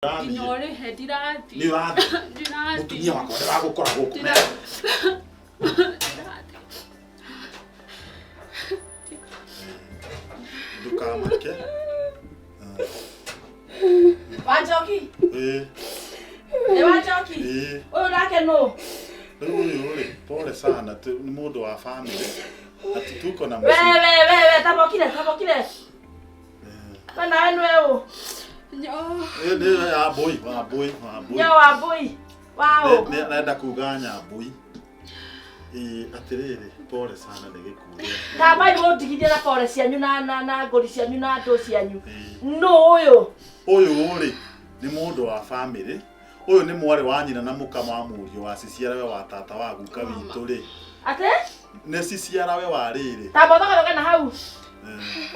Inyore hedirati. Ni rati. Mutumia wako ndagukora guku. Ndukamake. Wanjoki. Wanjoki. Oyo nake no. Ule pole sana ni mundu wa family. Ati tuko na wewe tabokile. Kana enwe Nyo. Ni aboi. Nyo aboi. Wow. Naenda kuganya aboi. Atiriri pole sana nigikuria. Taba ni mutigithia na pole cianyu na ngori cianyu na ndo cianyu. No uyu uri ni mundu wa family. Uyu ni mwari wa nyina na mukama wa murio wa ciciarawe wa tata wa guka witu ri. Ate? Ne ciciarawe wa riri. Taba thaka na hau.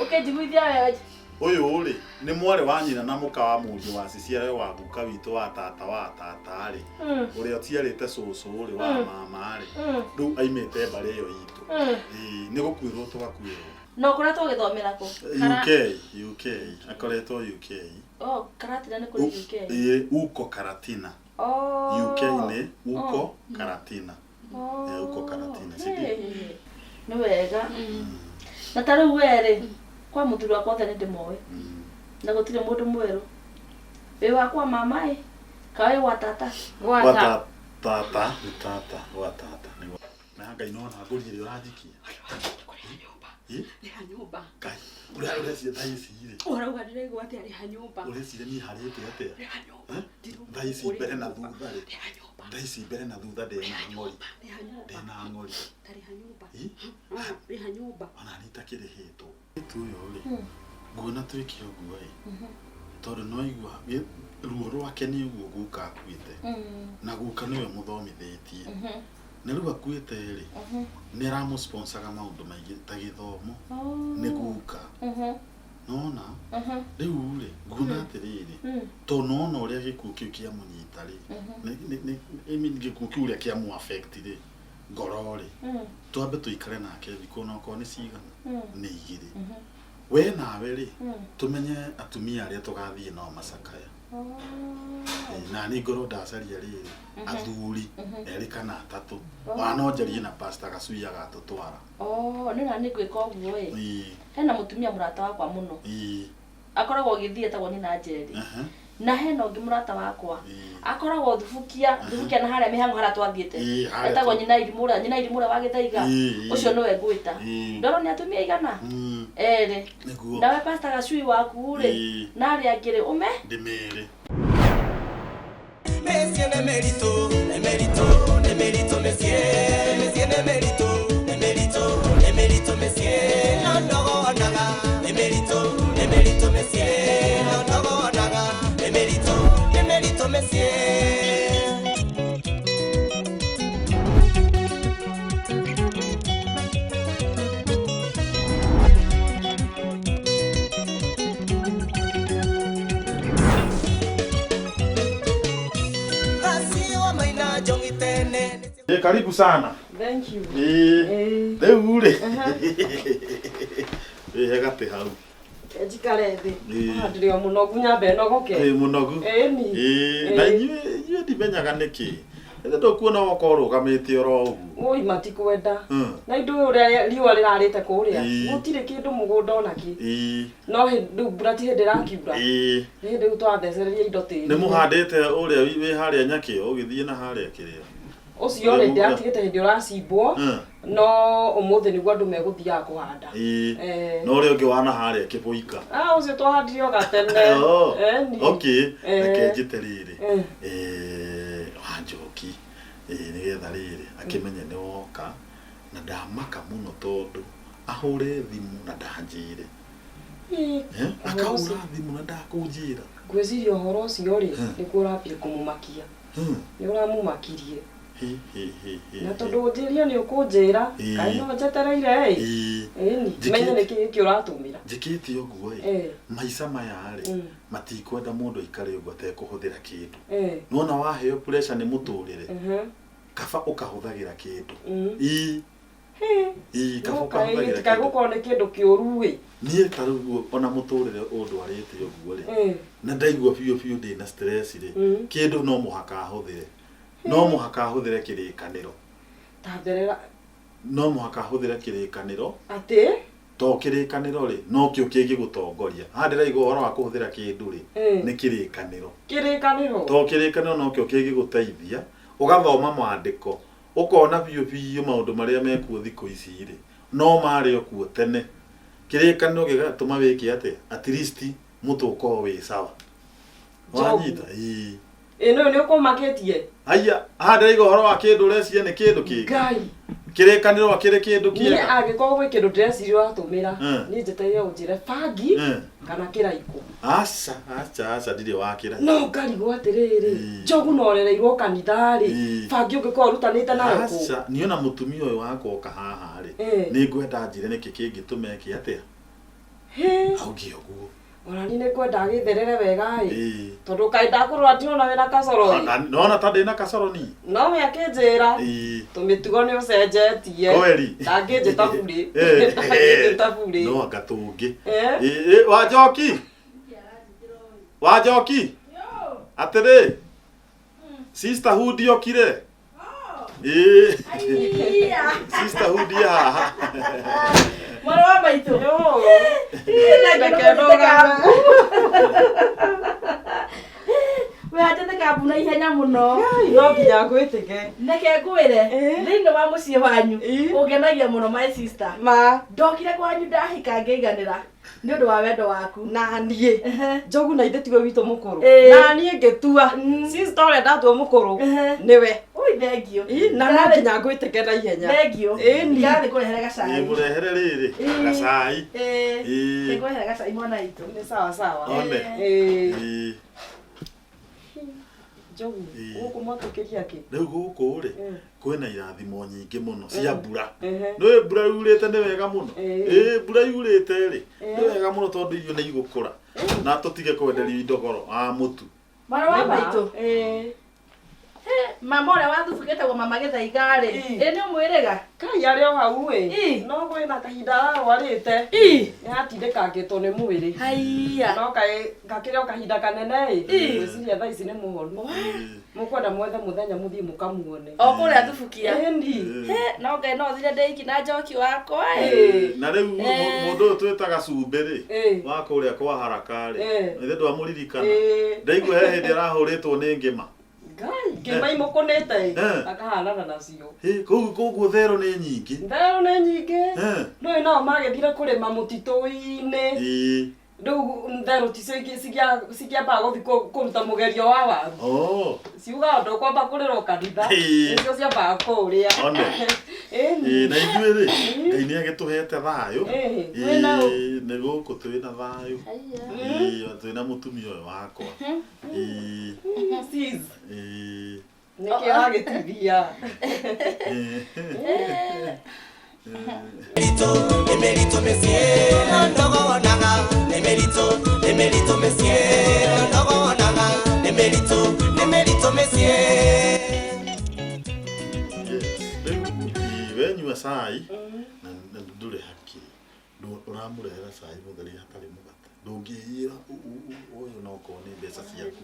Ukijiguithia wewe. Uyu uri ni mwari wa nyina na muka wa murio wa ciciarawe wa guka witu wa tata ri. Uri otiarite cucu uri wa mama ri. Ndu aimite bare yo itu. Ni gukwirwo tugakwirwo. No kuretwo githomera ko. UK. Akoretwo UK. Oh, Karatina ni kuri UK. Uko Karatina. UK ni uko Karatina. Uko Karatina. Sidi. Ni wega. Na taru were kwa muthuri wakwa thani ndimoe. Na gutire mundu mweru. We wakwa mamae. Kawe wa tata. Tata. Na hanga inona ngurire urajikia. Ni hanyumba. Kai. Uri cia thaisi ire. Urauga ndirego ati ari hanyumba. Uri cia ni harite atia. Ni hanyumba. Thaisi mbere na thutha ri. Ni hanyumba. Thaisi mbere na thutha de na ngori. Ni hanyumba. De na ngori. Tari hanyumba. Ni hanyumba. Ona nita kirihito. Tuyo ri. Nguona twikio guo tondu no igua ruo rwake ni uguo guka akuite. Na guka niwe muthomithitie. Na riu akuite ri. Ni ramu sponsoraga maundu maingi ta githomo. Ni guka. Nona riu ri nguona atiriri to nona uria gikuo kiu kia munyita ri ni gikuo kiu uria kia mu affect ri ngoro ri twambe tuikare nake thiku no ko ni cigana ni igiri we nawe ri tumenye atumia aria tugathie no macakaya na ni ngoro ndacaria riri athuri eri kana atatu wanonjerie na pastor Gacui agatutwara ni na ni gwika uguo hena mutumia murata wakwa muno akoragwo githie tagwo ni na Njeri na hena ungi murata wakwa akoragwo thubukia na haria mihango haria twathiete etagwo nyina irimura wa Githaiga ucio niwe ngwita ndoro ni atumia igana eri nawe pastor Gacui waku ri na aria ngiri ume ndimiri Monsieur le mérito, monsieur le mérito, monsieur, no no naga, le mérito, monsieur, no no naga, le mérito, monsieur. Karibu sana. Thank you. Deure. Hegate hau. Ejikare thi. Ndirio munogu nyambe no goke. Munogu. Ni. Na inyue ndimenyaga niki. Ndo kuona wako rugamite oro ugu. Oi matikwenda. Na indu uria riwa rirarite kuria. Gutire kindu mugunda onaki. No ndu brati hedera kiura. Ni ndu twathecereria indo tiri. Ni muhandite uria wi haria nyaki ugithie na haria kiria. Ucio ri ndatigite hindi uracibwo no umuthi niguo andu meguthia kuhanda no ri ungi wana haria kibuika ucio twahandire gatene okay reke njiterire Wanjoki nigetha riri akimenye ni woka na ndamaka muno tondu ahure thimu na ndanjire akahura thimu na ndakunjira ngwiciria uhoro ucio ri niguo urambia kumumakia ni uramumakirie na tondu njirio ni ukunjira kai no njetereire ni menye niki uratumira njikiti uguo maica maya ri matikwenda mundu ikare uguo atekuhuthira kindu nona waheo pressure ni muturire kaba ukahuthagira kindu kabuka Tikagukorwo nĩ kĩndũ kĩũru ĩ. Niĩ tarĩu ona mũtũrĩre ũndwarĩte ũguo rĩ. Na ndaigua biũ ndĩna stress rĩ. Kĩndũ no mũhaka ahũthĩre. No mũhaka ahũthĩre kĩrĩkanĩro. Tatherera. No mũhaka ahũthĩre kĩrĩkanĩro. Atĩ? To kĩrĩkanĩro rĩ, no kĩo kĩngĩgũtongoria. Ndĩraigua ũhoro wa kũhũthĩra kĩndũ rĩ, nĩ kĩrĩkanĩro. Kĩrĩkanĩro? To kĩrĩkanĩro no kĩo kĩngĩgũteithia, ũgathoma maandĩko, ũkona biũ maũndũ marĩa mekuo thikũ ici rĩ, no marĩ o kuo tene. Kĩrĩkanĩro gĩgatũma wĩke atĩ, at least mũtũ ũkorwo wĩ sawa. Wanyita? No nĩ ũkũmakĩtie? Aya, ndĩraigua ũhoro wa kĩndũ ũreciria nĩ kĩndũ kĩngĩ. Ngai. Kĩrĩkanĩro akĩrĩ kĩndũ kĩega. Niĩ angĩkorwo gwĩ kĩndũ ndĩreciria watũmĩra, niĩ njetereire ũnjĩre bangi kana kĩraiko. Aca ndirĩ wa kĩraiko. No ngarigwo atĩrĩrĩ, njogu norereirwo kanitha rĩ, bangi ũngĩkorwo ũrutanĩte nayo kũ? Aca, niĩ ona mũtumia ũyũ wakwa oka haha rĩ, nĩ ngwenda njĩre nĩkĩ kĩngĩtũma eke atĩa? Auge ũguo. Ona niĩ nĩ ngwenda gĩtherere wega ĩ, tondũ kaĩ ndakũrora ndĩrona wĩna kacoro ĩ. Nona ta ndĩna kacoro ni. No we akĩnjĩra tũmĩtugo nĩ ũcenjetie. Kweli. Ndangĩnjĩta burĩ. Ndangĩnjĩta burĩ. No anga tũngĩ. Wanjoki. Atĩrĩ. Sisterhood yokire. Sisterhood ya haha. Mwana wa maitũ. We hajete kambu na ihenya mũno. No nginya ngwĩtĩke. Neke ngwĩre thĩinĩ wa mũciĩ wanyu ũngenagia mũno my sister. Ndokire kwanyu ndahika ngĩiganĩra nĩ ũndũ wa wendo waku. Na niĩ njogu na ithe tiwe witũ mũkũrũ. Na niĩ ngĩtua sister ũrĩa ndatua mũkũrũ nĩwe. Ui thengio. Na no nginya ngwĩtĩke na ihenya. Thengio. Ngathiĩ kũrehere gacai. Mũrehere rĩrĩ gacai. Ngũrehere gacai mwana witũ. Nĩ sawa sawa. One. Njogu gũkũ mwatũkĩria kĩ? Rĩu gũkũ rĩ kwĩna irathimo nyingĩ mũno cia mbura. Nĩ mbura yurĩte nĩ wega mũno. Mbura yurĩte rĩ nĩ wega mũno tondũ irio nĩ igũkũra. Na tũtige kwenderio indogoro mũtu. Mwana wa maitũ. Mama ũrĩa wathubũkĩtagwo mama Gĩthaiga rĩ, nĩ ũmwĩrĩga? Kai arĩ o hau ĩ. No kwĩna kahinda ararwarĩte. Nĩatindĩkangĩtwo nĩ mwĩrĩ. Haiya. No kaĩ gakĩrĩ o kahinda kanene ĩ. Gwĩciria thaa ici nĩ mũhonu. Mũkwenda mwethe mũthenya mũthiĩ mũkamuone. O kũrĩa thubukia. No Ngai no thire ndeiki na Njoki wakwa na rĩu mũndũ ũyũ twĩtaga Cumbĩ rĩ wa kũrĩa kwa Haraka rĩ ithe ndwamũririkana ndaigua he hĩndĩ arahũrĩtwo nĩ ngĩma. Ngai ngĩma imũkũnĩte akahanana nacio. Koguo therũ nĩ nyingĩ. Therũ nĩ nyingĩ. Ndũĩ nao magĩthire kũrĩma mũtitũ-inĩ. Rĩu therũ ti cikĩambaga gũthiĩ kũruta mũgerio wa waru. Ciugaga ndũkwamba kũrĩrwo kanitha nĩcio ciambaga kũrĩa. Na ithuĩ rĩ Ngai nĩagĩtũhete thayũ. Nĩ gũkũ twĩna thayũ. Twĩna mũtumia ũyũ wakwa. Nĩkĩo agĩtithia. Emerito mesier, ndogo wanaga. Emerito mesier, ndogo wanaga. Emerito mesier. Wenyua cai na ndũrĩ hakiri. Ũramũrehera cai mũtheri hatarĩ mũgate. Ndũngĩhira ũyũ no korwo nĩ mbeca ciaku.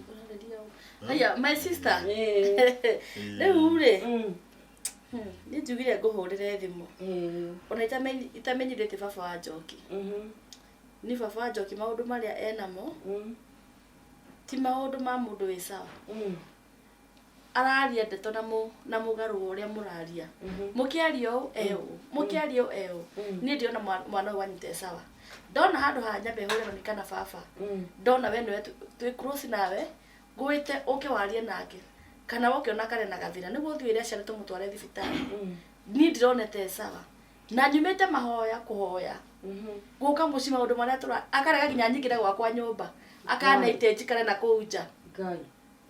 Haya my sister. Rĩu rĩ nĩ njugire ngũhũrĩre thimũ. Ona itamenyithĩtie baba wa Njoki. Ni baba wa Njoki maũndũ marĩa enamo ti maũndũ ma mũndũ wĩ sawa. Araria ndeto na mũgarũ ũrĩa mũraria. Mũkĩario mũkĩario niĩ ndiona mwana wanyite sawa. Ndona handũ ha nyambe hũrĩrwo nĩ kana baba. Ndona we nĩwe twĩ close nawe ngwĩte ũke warie nake. Kana wokiona kare na gathĩna nĩguo ũthiĩ ciana tũmũtware thibitarĩ. Niĩ ndironete sawa. Na nyumĩte mahoya kũhoya. Gũka mũciĩ maũndũ marĩa akarega nginya nyingĩre gwakwa nyũmba. Akanaite njikare na kũu nja. Ngai.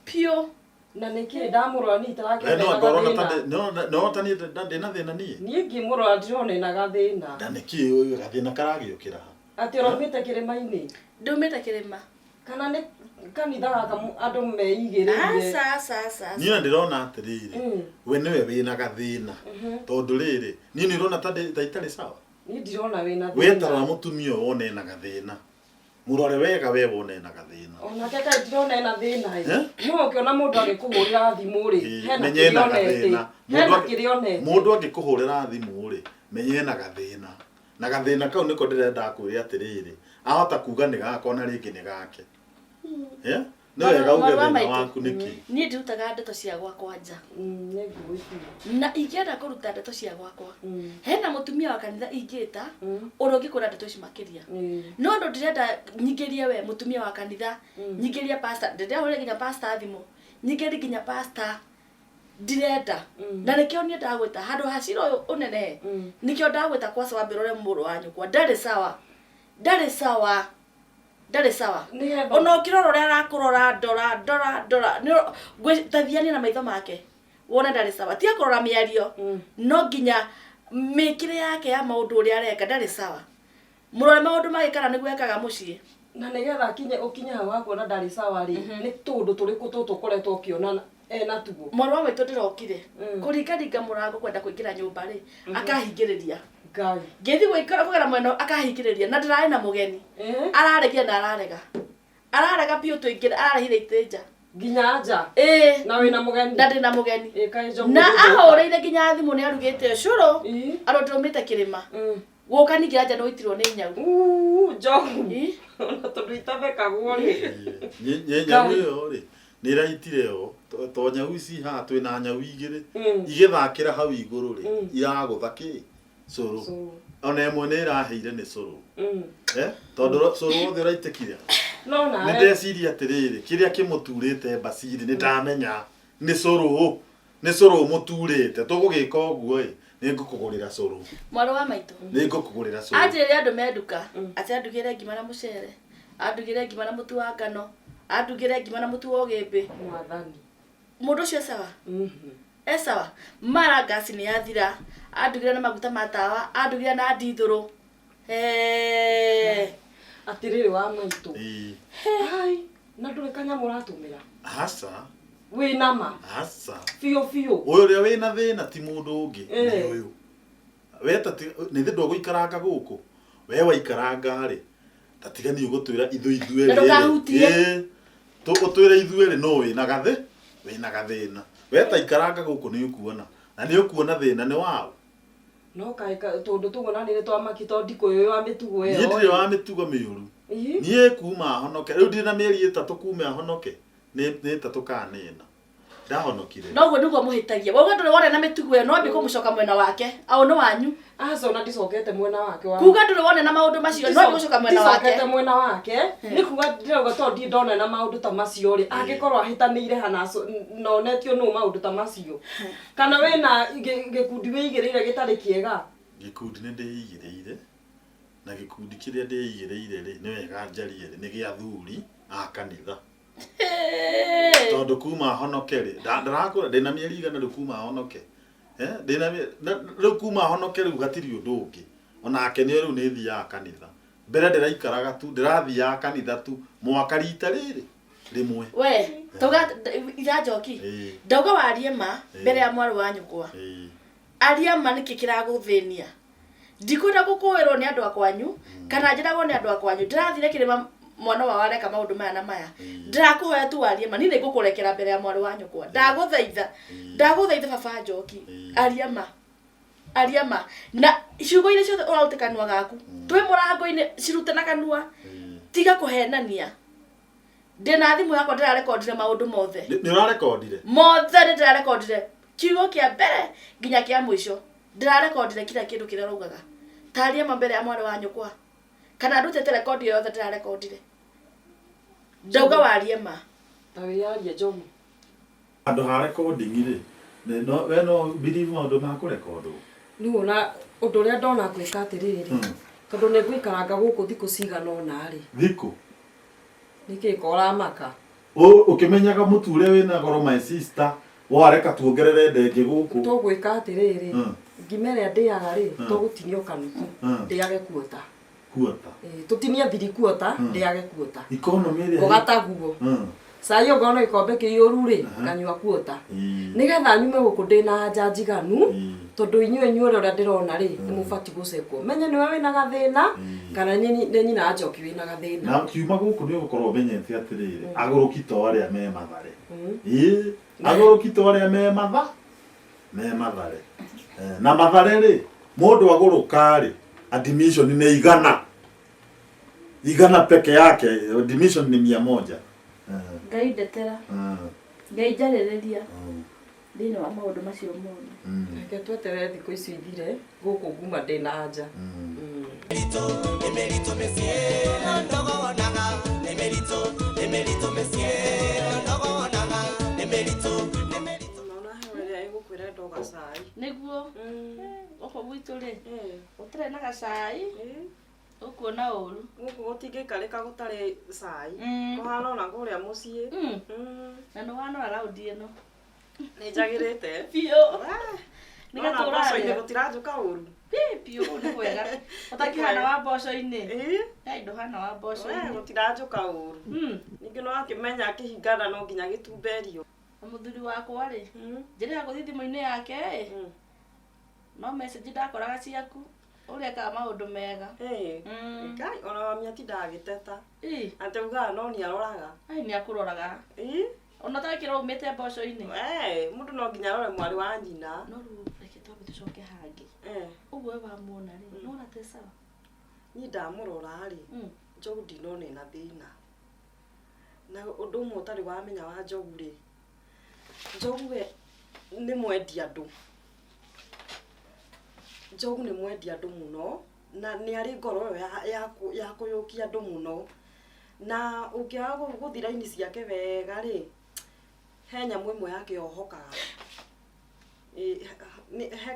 Pio. Na nĩkĩ ndamũrora niĩ itarakĩenda gathĩna. No tani ndĩna thĩna niĩ. Niĩ ngĩmũrora ndirona na gathĩna. Na nĩkĩ gathĩna karagĩũkĩra ha? Atĩ ũraumĩte kĩrĩma-inĩ? Ndaumĩte kĩrĩma. Kana nĩ kanitha gaka andu meigĩrĩire asa niĩ ndirona atiriri we niwe wina gathina tondu riri niĩ ndirona ta itarĩ sawa niĩ ndirona wĩna thĩna wetara mutumia wone na gathina murore wega we wone na gathina onake kaĩ ndirona ena thĩna no ũkĩona mũndũ agĩkũhũrĩra thimũ rĩ hena kĩrĩa mũndũ angĩkũhũrĩra thimũ rĩ menye na gathina kau nĩko ndĩrenda kwĩra atiriri ahota kuga nĩ gakwa na rĩngĩ nĩ gake no wega uge thĩna waku nĩkĩ niĩ ndirutaga ndeto cia gwakwa nja na ingĩenda kũruta ndeto cia gwakwa hena mutumia wa kanitha ingĩta ũrĩa ũngĩkũra ndeto ici makĩria no ndo ndĩrenda nyingĩrie we mutumia wa kanitha nyingĩrie pastor ndĩrenda hũrĩre nginya pastor thimũ nyingĩrie nginya pastor ndirenda na nĩkĩo niĩ ndagwĩta handũ hacira ũyũ ũnene nĩkĩo ndagwĩta kwa sababu rore mũrũ wa nyũkwa ndarĩ sawa ona ũkĩrora ũrĩa arakũrora ndora ngwĩtathiania na maitho make wona ndarĩ sawa tiga kũrora mĩario no nginya mĩkĩre yake ya maũndũ ũrĩa areka ndarĩ sawa mũrore maũndũ magĩkara nĩguo ekaga mũciĩ na nĩgetha ũkinye hau wa kuona ndarĩ sawa rĩ nĩ tũndũ tũrĩkũ tũtũ ũkoretwo ũkĩona ena tugo mwana wa maitũ ndĩrokire kũringaringa mũrango kwenda kũingĩra nyũmba rĩ akahingĩrĩria ngĩthi gwĩkara kũgera mwena akahingĩrĩria na ndĩrarĩ na mũgeni araregia na ararega piũ tũingĩre ararehire itĩnja nginya nja na wĩna mũgeni na ndĩna mũgeni na ahũrĩire nginya thimũ nĩ arugĩte ũcũrũ arotũmĩte kĩrĩma gũka ningĩ anja no itirwo nĩ nyau njogu ona tondũ itabekagwo rĩ nyau ĩyo rĩ nĩ ĩraitire o to nyau ici haha twĩna nyau igĩrĩ igĩthakĩra hau igũrũ rĩ iragũtha kĩ cũrũ ona ĩmwe nĩ ĩraheire nĩ cũrũ tondũ cũrũ wothe ũraitĩkire nĩ ndeciria atĩrĩrĩ kĩrĩa kĩmũturĩte mbaciri nĩ ndamenya nĩ cũrũ mũturĩte tũgũgĩka ũguo ĩ nĩ ngũkũgũrĩra cũrũ mwana wa maitũ nĩ ngũkũgũrĩra cũrũ anjĩrĩre andũ menduka atĩ andugĩre ngima na mũcere andugĩre ngima na mũtu wa ngano andugĩre ngima na mũtu wa ũgĩmbĩ mwathani mũndũ ũcio sawa sawa mara gasi nĩ yathira andugĩre na maguta ma tawa andugĩre na ndithũrũ atirĩrĩ wa maitũ hai na ndũrĩ kanyamũ ũratũmĩra hasa wĩna ma hasa biũ ũyũ ũrĩa wĩna thĩna ti mũndũ ũngĩ nĩ ũyũ weta nĩ thĩ ndũgũikaranga gũkũ we waikaranga rĩ tatigani ũgũtwĩra ithuĩ tũgũtwĩra ithuĩ no wĩna gathĩna weta ikaranga gũkũ nĩ ũkuona na nĩ ũkuona thĩna nĩ wao no kaĩ tondũ tũgona nĩ twamaki to ndiko ũyũ wa mĩtugo ĩyo niĩ ndirĩ wa mĩtugo mĩũru niĩ kuma honoke rĩu ndirĩ na mĩeri 3 kuma honoke nĩ 3 kanena ndahonokire noguo nĩguo mũhĩtagia woga ndũrĩ wona na mĩtugo ĩyo no mbiko mũcoka mwena wake au no wanyu ona ndicokete mwena wake wa kuga ndũrĩ wona na maũndũ macio no mbiko mwena wake ndicokete mwena wake nĩ kuga ndĩrauga to ndi ndona na maũndũ ta macio rĩ angĩkorwo ahĩtanĩire hana nonetio nũ maũndũ ta macio kana wĩna gĩkundi wĩigĩrĩire gĩtarĩ kĩega gĩkundi nĩ ndĩigĩrĩire na gĩkundi kĩrĩa ndĩigĩrĩire rĩ nĩ wega njarie nĩ gĩa athuri a kanitha tondũ kuma honoke rĩ ndarakũra ndĩna mĩeri igana rĩu kuma honoke rĩu kuma honoke rĩu hatirĩ ũndũ ũngĩ onake nĩ rĩu nĩ thiaga kanitha mbere ndĩraikaraga tu ndĩrathiaga kanitha tu mwaka rita rĩrĩ rĩmwe we toga Wanjoki ndauga warie ma mbere ya mwarĩ wa nyũkwa aria ma nĩkĩ kĩragũthĩnia ndikwenda gũkũĩrwo nĩ andũ akwanyu kana njĩragwo nĩ andũ akwanyu ndĩrathire kĩrĩma mwana wa wareka maũndũ maya na maya ndĩrakũhoya tu warie ma nĩ ngũkũrekera mbere ya mwarĩ wa nyũkwa ndagũthaitha baba Wanjoki aria ma na ciugo iria ciothe ũrarute kanua gaku twĩ mũrango-inĩ cirute na kanua tiga kũhenania ndĩna thimũ yakwa ndĩrarekondire maũndũ mothe nĩ ũrarekondire mothe ndĩrarekondire kiugo kĩa mbere nginya kĩa mũico ndĩrarekondire kila kĩndũ kĩrĩa raugaga taria ma mbere ya mwarĩ wa nyũkwa kana ndutete rekondi yothe ndĩrarekondire ndauga warie ma ta wĩyaria njogu andũ ha recording rĩ we no believe maũndũ ma kũrekondwo nĩ wona ũndũ ũrĩa ndona gwĩka atĩrĩrĩ tondũ nĩ ngũikaranga gũkũ thikũ cigana ũna rĩ thikũ nĩkĩ koramaka ũkĩmenyaga mũtu ũrĩa wĩna goro my sister wareka tuongerere ndenge gũkũ tũgwĩka atĩrĩrĩ ngima ĩrĩa ndĩaga rĩ tũgũtinio kanuku ndĩage kuota Kuota. Tutinie thiri kuota, ndiage kuota. Economy ria. Kugataguo. Sai ngono ikombe kiuru ri, kanyua kuota. Nigetha nyume guku ndina nja njiganu, tondu inyuĩ ria ndirona ri, ni mubati gucekwo. Menye niwe wina gathina, kana ni nyina Njoki wina gathina. Na kiuma guku ni ugukorwo menyete atiriri, agurukito aria me mathare. Agurukito aria me mathare. Na mathare ri, mundu aguruka ri, admission ni 100. 100 peke yake, admission ni 100. Ngai ndetera. Ngai njarĩrĩria. Thĩinĩ wa maũndũ macio mothe. Reke tweterere thikũ ici ithire, gũkũ nguma ndĩna nja. Emerito Messier, ndogo wanaga. Emerito Messier, ndogo wanaga. Emerito. Naona hewa ĩrĩa ĩgũkwĩra ndo gacai. Nĩguo. Gũkũ gwitũ rĩ, gũtirĩ na gacai. Ũkuona ũru. Gũkũ gũtingĩikarĩka gũtarĩ cai. Kũhana ona kũrĩa mũciĩ. Na nĩ wanora raundi ĩno. Nĩ njagĩrĩte. Biũ. Nĩ Nĩgatũra gatũra gũtiranjũka ũru. Biũ nĩ kwega. Ũtakĩhana wa mboco-inĩ. Hei ndũhana wa mboco-inĩ. Gũtiranjũka ũru. Ningĩ no akĩmenya akĩhingana no nginya gĩtumberio. Na mũthuri wakwa rĩ, njĩra gũthiĩ thimũ-inĩ yake ĩ. No message ndakoraga ciaku. Ũreka maũndũ mega. Ngai ona wamia tindagĩteta. Atĩ ugaga no nĩaroraga. Ai nĩakũroraga. Ona takĩra umĩte mboco-inĩ. Mũndũ no nginya arore mwarĩ wa nyina. No rĩu reke twambe tũcoke hangĩ. Ũguo we wamuona rĩ, nĩwona te sawa? Niĩ ndamũrora rĩ, Njogu ndinona ĩna thĩna. Na ũndũ ũmwe ũtarĩ wamenya wa Njogu rĩ, Njogu we nĩ mwendi andũ. Njogu nĩ mwendi andũ mũno na nĩ arĩ ngoro ya kũyũkia andũ mũno. Na ũngĩaga gũthiĩ raini ciake wega rĩ, he nyamũ ĩmwe yake yohokaga. He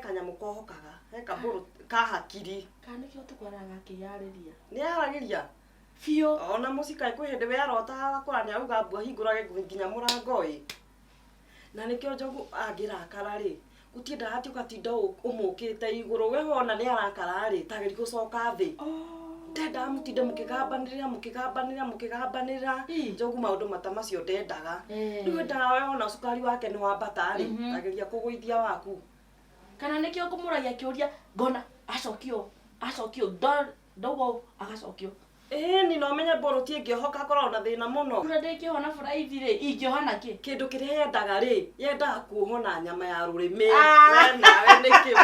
kanyamũ kohokaga, he kabũrũ ka hakiri. Kana nĩkĩo tũkwaraga akĩyarĩria. Nĩaragĩria? Biũ. Ona mũcika kwĩ hĩndĩ we arotaga gakora nĩauga mbua hingũrage nginya mũrango ĩ. Na nĩkĩo Njogu angĩrakara rĩ, gũtiendaga atĩ ũgatinda ũmũkĩte igũrũ. We wona nĩarakara rĩ, tageri gũcoka thĩ. Ndenda mũtinde mũkĩgambanĩra. Njogu maũndũ mata macio ndendaga. Rĩu endaga we ona cukari wake nĩ wambata rĩ, ageria kũgũithia waku. Kana nĩkĩo ngũmũragia kĩũria ngona acokio ndauga agacokio. Ni no menye boruti ĩngĩhoka korwo na thĩna mũno. Kũrĩa ndĩkĩhona buraithi rĩ, ingĩohana kĩ? Kĩndũ kĩrĩa yendaga rĩ, yendaga kuohona nyama ya rũrĩmĩ. We nawe nĩ kĩĩ?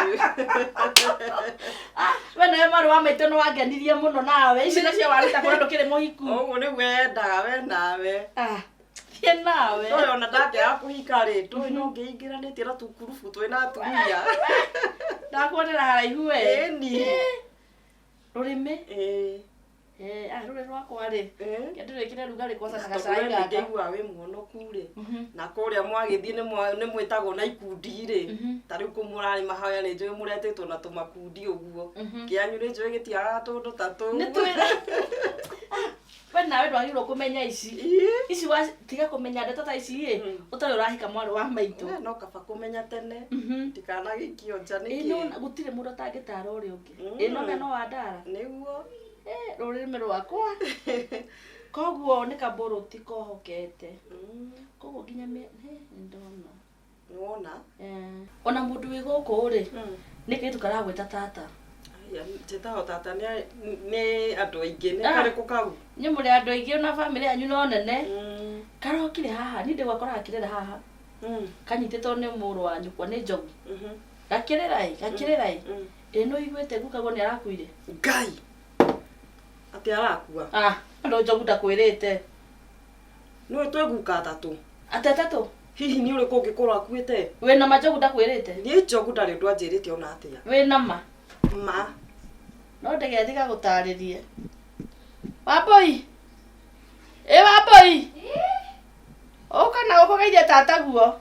We nawe mwarĩ wa maitũ nĩwangenirie mũno nawe. Ici nacio waruta kũrĩa ndũkĩrĩ mũhiku. Ũguo nĩguo yendaga we nawe. Thiĩ nawe. Ndũĩ ona ndangĩaga kũhika rĩ, ndũĩ no ngĩingĩranĩtie na tũkurubu twĩna atumia. Ndakuonera haraihu we. Ĩni. Rũrĩmĩ? Rũrĩ rwakwa rĩ, kĩndĩrĩkĩre rugarĩ kwanza na gacai gaka. Ndĩigua wĩ muonoku rĩ, na kũrĩa mwagĩthiĩ nĩ mwĩtagwo na ikundi rĩ, ta rĩu kũmũrarĩ mahoya nĩ njũĩ mũretĩtwo na tũmakundi ũguo. Kĩanyu nĩ njũĩ gĩtiaga tũndũ ta tũu. Nĩ twĩra. We nawe ndwagĩrĩirwo kũmenya ici tiga kũmenya ndeto ta ici ĩ, ũtarĩ ũrahika mwarĩ wa maitũ. No kaba kũmenya tene, ndikanagĩikio nja nĩkĩ. No gũtirĩ mũndũ atangĩtara ũrĩa ũngĩ. No mena wa ndara. Nĩguo. Rũrĩmĩ rwakwa. Koguo nĩ kabũrũti kohokete. Koguo nginya ndona. Nĩwona? Ona mũndũ wĩ gũkũ rĩ, nĩ kairĩtu karagwĩta tata. Njĩtaho tata nĩ andũ aingĩ, nĩ karĩkũ kau? Nĩ mũrĩ andũ aingĩ na bamĩrĩ yanyu no nene. Karokire haha, niĩ ndĩgwakoraga kĩrera haha. Kanyitĩtwo nĩ mũrũ wa nyũkwa nĩ Njogu. Gakĩrĩra ĩ no iguĩte gukagwo nĩ arakuire. Ngai! Atĩ arakua? Andũ Njogu ndakwĩrĩte. Nĩwe twĩ guka atatũ. Atatũ? Hihi nĩ ũrĩkũ ũngĩkorwo akuĩte? Wĩna ma Njogu ndakwĩrĩte? Niĩ Njogu ndarĩ ũndũ anjĩrĩte ona atĩa. Wĩna ma? Ma. No ndĩgethika gũtarĩrie. Wambũi? Wambũi? Ũka na gũkũ geithia tata guo.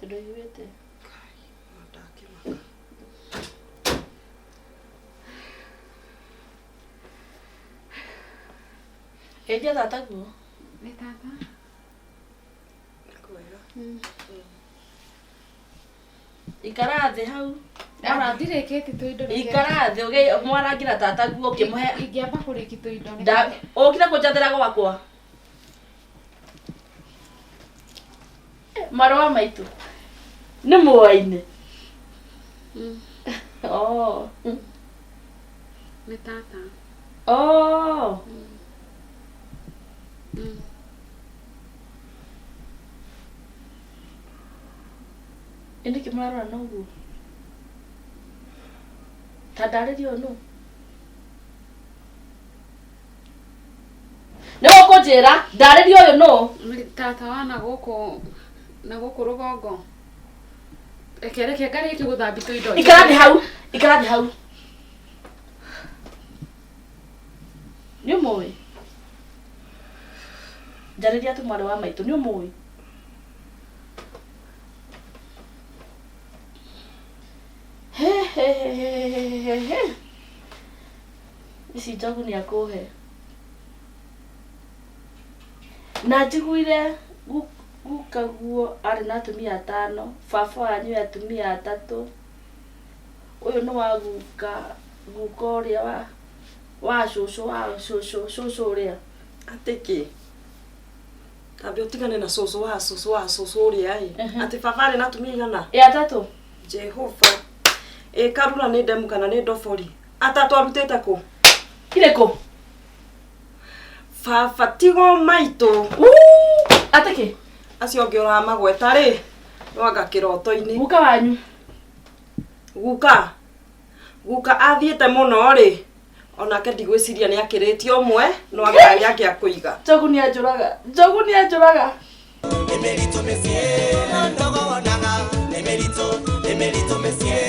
Tondũ iguĩte. Geithia tata guo. Nĩ tata. Nĩ kwega. Ikara thĩ hau. Mwana ndirikite tuindo. Ikara thĩ ũge mwana ngira tata guo ũkĩmũhe. Ingĩamba kũrĩki tuindo. Ũkire kũnjathĩra gwakwa. Marũa maitũ. Nĩ mũwaine. Oh. Nĩ tata. Oh. Ĩndĩ kĩmũrarora noguo. Ta ndarĩrio nũ. Nĩ ũkũnjĩra ndarĩrio ũyũ nũ. Tata wa na gũkũ rũgongo. Reke ngarĩkie gũthambia tuindo. Ikara thĩ hau. Nĩ ũmũĩ. Njarĩria tũmwarĩ wa maitũ nĩ ũmũĩ. Ici njogu nĩ akũhe. Na njiguire guka guo arĩ na atumia 5, baba wanyu atumia 3. Ũyũ nĩ wa guka ũrĩa wa cũcũ ũrĩa. Atiki. Kambe utigane na cũcũ wa cũcũ ũrĩa ati baba arĩ na atumia 4. 3. Jehova. Karura nĩ ndemu kana nĩ ndobori. 3 arutĩte kũ? Irĩkũ? Baba tigo maitũ. Atiki. Acio ngĩora magweta rĩ. Nwanga kĩroto-inĩ. Guka wanyu. Guka athiĩte mũno rĩ. Onake ndigwĩciria nĩ akĩrĩtio ũmwe no agari yake akũiga. Njogu nĩ anjũraga. Emerito mesie, ndogo wanaga. Emerito mesie.